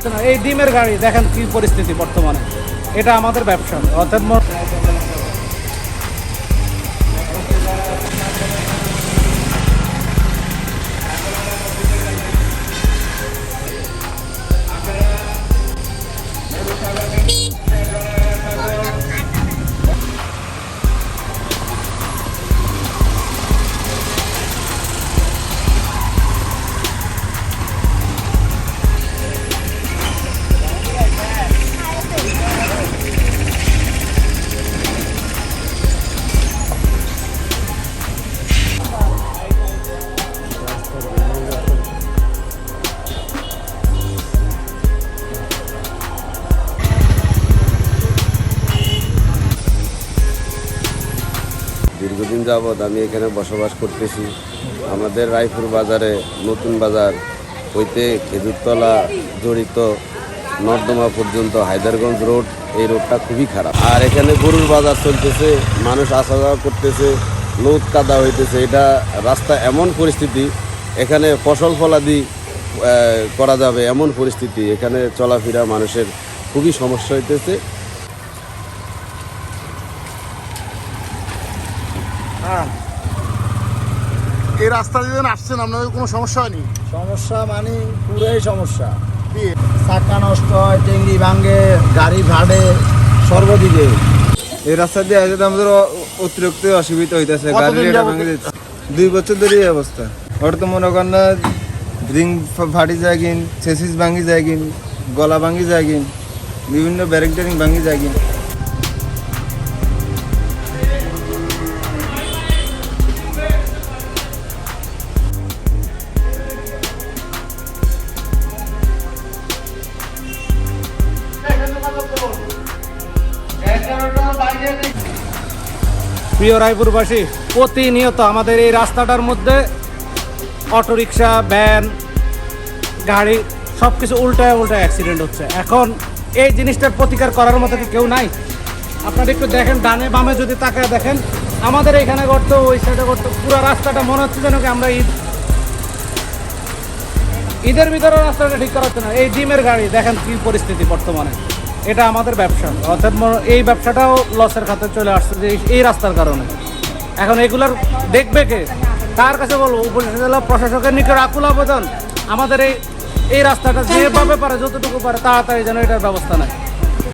হচ্ছে না। এই ডিমের গাড়ি দেখেন কি পরিস্থিতি বর্তমানে, এটা আমাদের ব্যবসা অর্থাৎ দীর্ঘদিন যাবৎ আমি এখানে বসবাস করতেছি। আমাদের রায়পুর বাজারে নতুন বাজার হইতে খেজুরতলা জড়িত নর্দমা পর্যন্ত হায়দারগঞ্জ রোড, এই রোডটা খুবই খারাপ। আর এখানে গরুর বাজার চলতেছে, মানুষ আসা যাওয়া করতেছে, লোদ কাদা হইতেছে। এটা রাস্তা এমন পরিস্থিতি, এখানে ফসল ফলাদি করা যাবে এমন পরিস্থিতি, এখানে চলাফেরা মানুষের খুবই সমস্যা হইতেছে। এই রাস্তা দিয়ে আসছেন আপনাদের কোনো সমস্যা হয়নি? সমস্যা মানে পুরোই সমস্যা। চাকা নষ্ট হয়, টেঙ্গি ভাঙে, গাড়ি ভাড়ে সর্বদিকে। এই রাস্তা দিয়ে আসলে আমাদের অতিরিক্ত অসুবিধা হইতেছে। গাড়ি কতদিন যাবত? ভাঙে যাচ্ছে 2 বছর ধরে এই অবস্থা। ওটা তো মনে করেন না, রিং ফাটি যায় কিন, চেসিস ভাঙি যায় কিন, গলা ভাঙি যায় কিন, বিভিন্ন ব্যারেক ট্যারিং ভাঙি যায় কিন। প্রিয় রায়পুরবাসী, প্রতিনিয়ত আমাদের এই রাস্তাটার মধ্যে অটোরিকশা, ভ্যান, গাড়ি সব কিছু উল্টায় অ্যাক্সিডেন্ট হচ্ছে। এখন এই জিনিসটার প্রতিকার করার মতো কি কেউ নাই? আপনারা একটু দেখেন, ডানে বামে যদি তাকায় দেখেন, আমাদের এখানে করতো, ওই সাইডে করতো, পুরো রাস্তাটা মনে হচ্ছে যেন কি আমরা ঈদের ভিতরে রাস্তাটা ঠিক করা হচ্ছে না। এই ডিমের গাড়ি দেখেন কি পরিস্থিতি বর্তমানে, এটা আমাদের ব্যবসা অর্থাৎ এই ব্যবসাটাও লসের খাতে চলে আসছে যে এই রাস্তার কারণে। এখন এগুলার দেখবে কে? কার কাছে বলবো? উপজেলা প্রশাসকের নিকট আকুল আবেদন, আমাদের এই রাস্তাটা যেভাবে পারে, যতটুকু পারে তাড়াতাড়ি যেন এটার ব্যবস্থা নেয়।